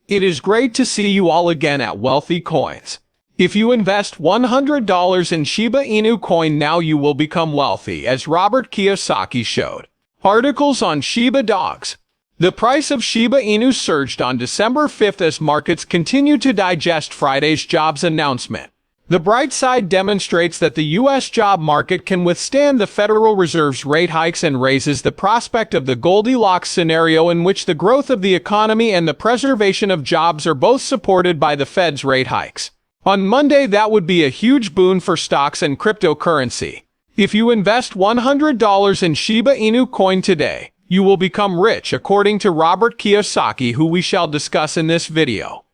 It is great to see you all again at Wealthy Coins. If you invest $100 in Shiba Inu coin now you will become wealthy, as Robert Kiyosaki showed. Articles on Shiba dogs. The price of Shiba Inu surged on December 5th as markets continued to digest Friday's jobs announcement. The bright side demonstrates that the U.S. job market can withstand the Federal Reserve's rate hikes and raises the prospect of the Goldilocks scenario, in which the growth of the economy and the preservation of jobs are both supported by the Fed's rate hikes. On Monday, that would be a huge boon for stocks and cryptocurrency. If you invest $100 in Shiba Inu coin today, you will become rich, according to Robert Kiyosaki, who we shall discuss in this video.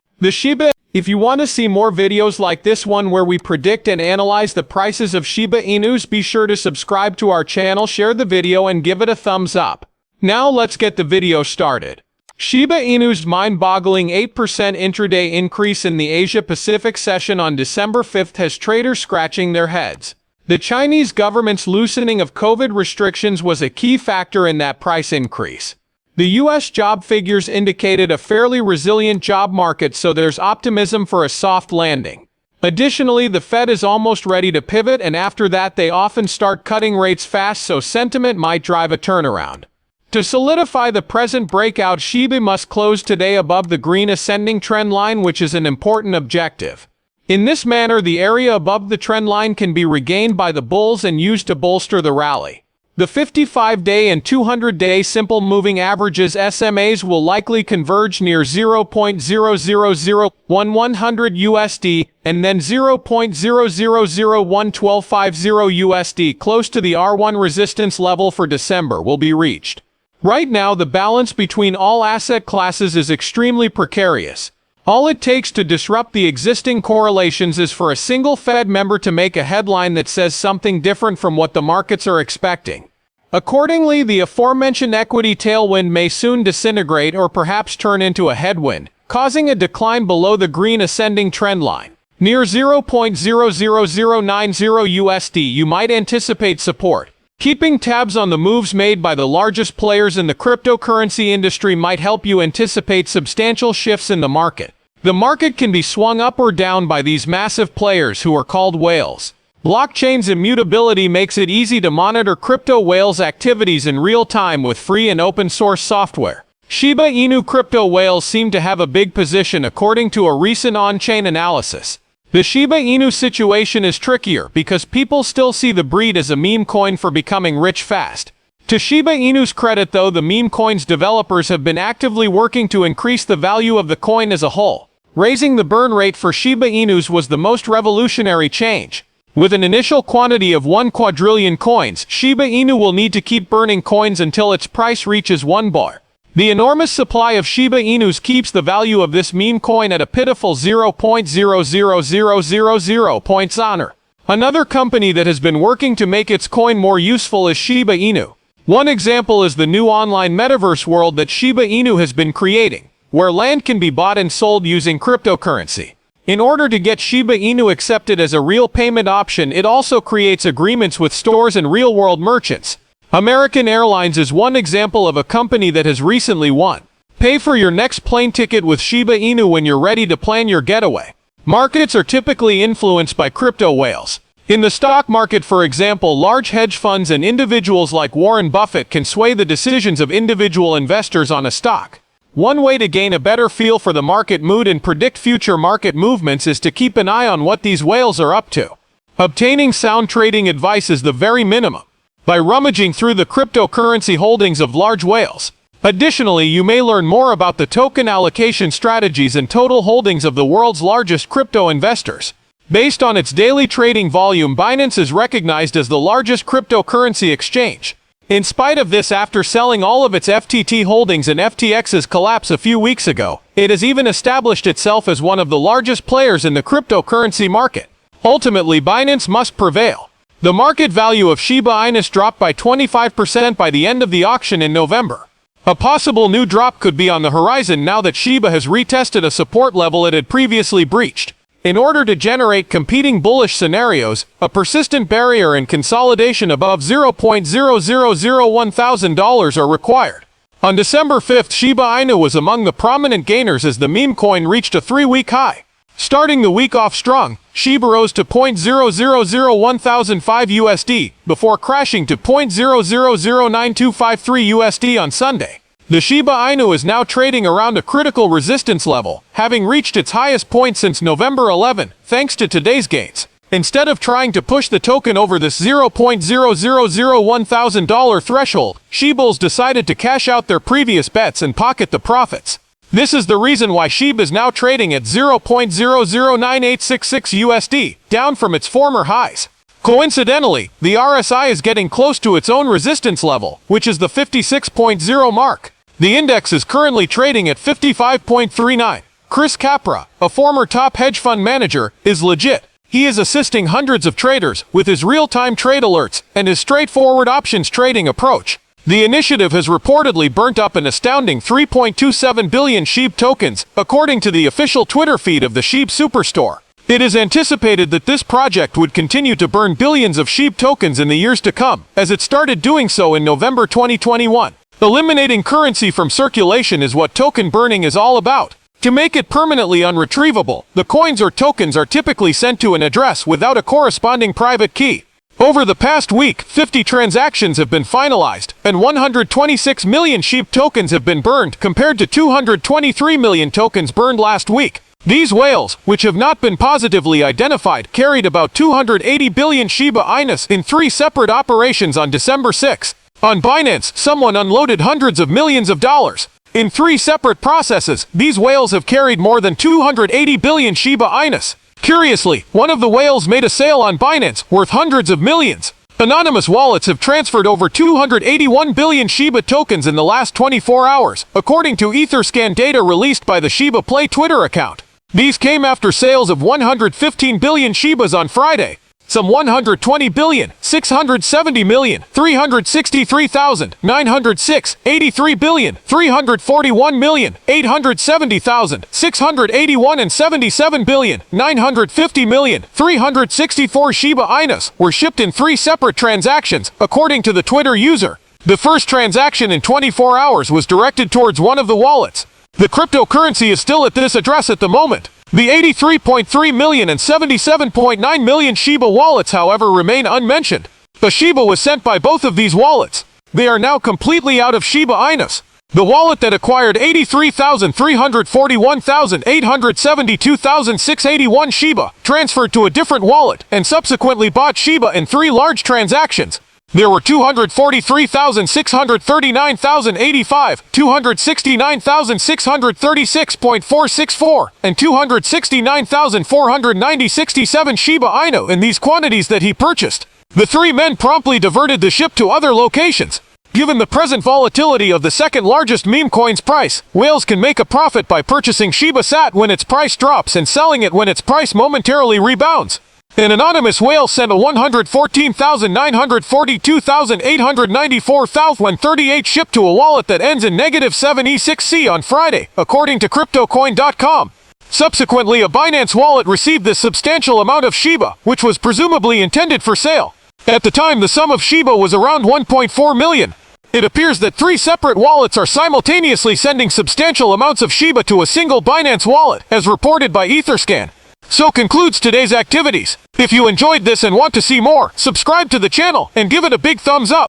If you want to see more videos like this one where we predict and analyze the prices of Shiba Inus, be sure to subscribe to our channel, share the video, and give it a thumbs up. Now let's get the video started. Shiba Inu's mind-boggling 8% intraday increase in the Asia-Pacific session on December 5th has traders scratching their heads. The Chinese government's loosening of COVID restrictions was a key factor in that price increase. The U.S. job figures indicated a fairly resilient job market, so there's optimism for a soft landing. Additionally, the Fed is almost ready to pivot, and after that they often start cutting rates fast, so sentiment might drive a turnaround. To solidify the present breakout, Shiba must close today above the green ascending trend line, which is an important objective. In this manner, the area above the trend line can be regained by the bulls and used to bolster the rally. The 55-day and 200-day simple moving averages (SMAs) will likely converge near 0.0001 USD and then 0.00011250 USD, close to the R1 resistance level for December, will be reached. Right now, the balance between all asset classes is extremely precarious. All it takes to disrupt the existing correlations is for a single Fed member to make a headline that says something different from what the markets are expecting. Accordingly, the aforementioned equity tailwind may soon disintegrate or perhaps turn into a headwind, causing a decline below the green ascending trend line. Near 0.00090 USD, you might anticipate support. Keeping tabs on the moves made by the largest players in the cryptocurrency industry might help you anticipate substantial shifts in the market. The market can be swung up or down by these massive players, who are called whales. Blockchain's immutability makes it easy to monitor crypto whales' activities in real time with free and open source software. Shiba Inu crypto whales seem to have a big position, according to a recent on-chain analysis. The Shiba Inu situation is trickier because people still see the breed as a meme coin for becoming rich fast. To Shiba Inu's credit, though, the meme coin's developers have been actively working to increase the value of the coin as a whole. Raising the burn rate for Shiba Inus was the most revolutionary change. With an initial quantity of 1 quadrillion coins, Shiba Inu will need to keep burning coins until its price reaches 1 bar. The enormous supply of Shiba Inus keeps the value of this meme coin at a pitiful 0.00000 points honor. Another company that has been working to make its coin more useful is Shiba Inu. One example is the new online metaverse world that Shiba Inu has been creating, where land can be bought and sold using cryptocurrency. In order to get Shiba Inu accepted as a real payment option, it also creates agreements with stores and real-world merchants. American Airlines is one example of a company that has recently won. Pay for your next plane ticket with Shiba Inu when you're ready to plan your getaway. Markets are typically influenced by crypto whales. In the stock market, for example, large hedge funds and individuals like Warren Buffett can sway the decisions of individual investors on a stock. One way to gain a better feel for the market mood and predict future market movements is to keep an eye on what these whales are up to. Obtaining sound trading advice is the very minimum, by rummaging through the cryptocurrency holdings of large whales. Additionally, you may learn more about the token allocation strategies and total holdings of the world's largest crypto investors. Based on its daily trading volume, Binance is recognized as the largest cryptocurrency exchange. In spite of this, after selling all of its FTT holdings and FTX's collapse a few weeks ago, it has even established itself as one of the largest players in the cryptocurrency market. Ultimately, Binance must prevail. The market value of Shiba Inu dropped by 25% by the end of the auction in November. A possible new drop could be on the horizon now that Shiba has retested a support level it had previously breached. In order to generate competing bullish scenarios, a persistent barrier and consolidation above $0.0001 thousand are required. On December 5th, Shiba Inu was among the prominent gainers as the meme coin reached a 3-week high. Starting the week off strong, Shiba rose to $0.0001,005 USD before crashing to $0.009253 USD on Sunday. The Shiba Inu is now trading around a critical resistance level, having reached its highest point since November 11, thanks to today's gains. Instead of trying to push the token over this $0.0001,000 threshold, Shibulls decided to cash out their previous bets and pocket the profits. This is the reason why SHIB is now trading at $0.009866 USD, down from its former highs. Coincidentally, the RSI is getting close to its own resistance level, which is the 56.0 mark. The index is currently trading at 55.39. Chris Capra, a former top hedge fund manager, is legit. He is assisting hundreds of traders with his real-time trade alerts and his straightforward options trading approach. The initiative has reportedly burnt up an astounding 3.27 billion SHIB tokens, according to the official Twitter feed of the SHIB Superstore. It is anticipated that this project would continue to burn billions of SHIB tokens in the years to come, as it started doing so in November 2021. Eliminating currency from circulation is what token burning is all about. To make it permanently unretrievable, the coins or tokens are typically sent to an address without a corresponding private key. Over the past week, 50 transactions have been finalized, and 126 million SHIB tokens have been burned compared to 223 million tokens burned last week. These whales, which have not been positively identified, carried about 280 billion Shiba Inus in 3 separate operations on December 6. On Binance, someone unloaded hundreds of millions of dollars. In 3 separate processes, these whales have carried more than 280 billion Shiba Inus. Curiously, one of the whales made a sale on Binance worth hundreds of millions. Anonymous wallets have transferred over 281 billion Shiba tokens in the last 24 hours, according to Etherscan data released by the Shiba Play Twitter account. These came after sales of 115 billion Shibas on Friday. Some 120 billion, 670 million, 363,906, 83 billion, 341 million, 870,000, 681 and 77 billion, 950 million, 364 Shiba Inus were shipped in 3 separate transactions, according to the Twitter user. The first transaction in 24 hours was directed towards one of the wallets. The cryptocurrency is still at this address at the moment. The 83.3 million and 77.9 million Shiba wallets, however, remain unmentioned. The Shiba was sent by both of these wallets. They are now completely out of Shiba Inus. The wallet that acquired 83,341,872,681 Shiba transferred to a different wallet and subsequently bought Shiba in 3 large transactions. There were 243,639,085, 269,636.464, and 269,490.67 Shiba Inu in these quantities that he purchased. The 3 men promptly diverted the ship to other locations. Given the present volatility of the second largest meme coin's price, whales can make a profit by purchasing Shiba Sat when its price drops and selling it when its price momentarily rebounds. An anonymous whale sent a 114,942,894,038 ship to a wallet that ends in -7E6C on Friday, according to CryptoCoin.com. Subsequently, a Binance wallet received this substantial amount of Shiba, which was presumably intended for sale. At the time, the sum of Shiba was around 1.4 million. It appears that 3 separate wallets are simultaneously sending substantial amounts of Shiba to a single Binance wallet, as reported by Etherscan. So concludes today's activities. If you enjoyed this and want to see more, subscribe to the channel and give it a big thumbs up.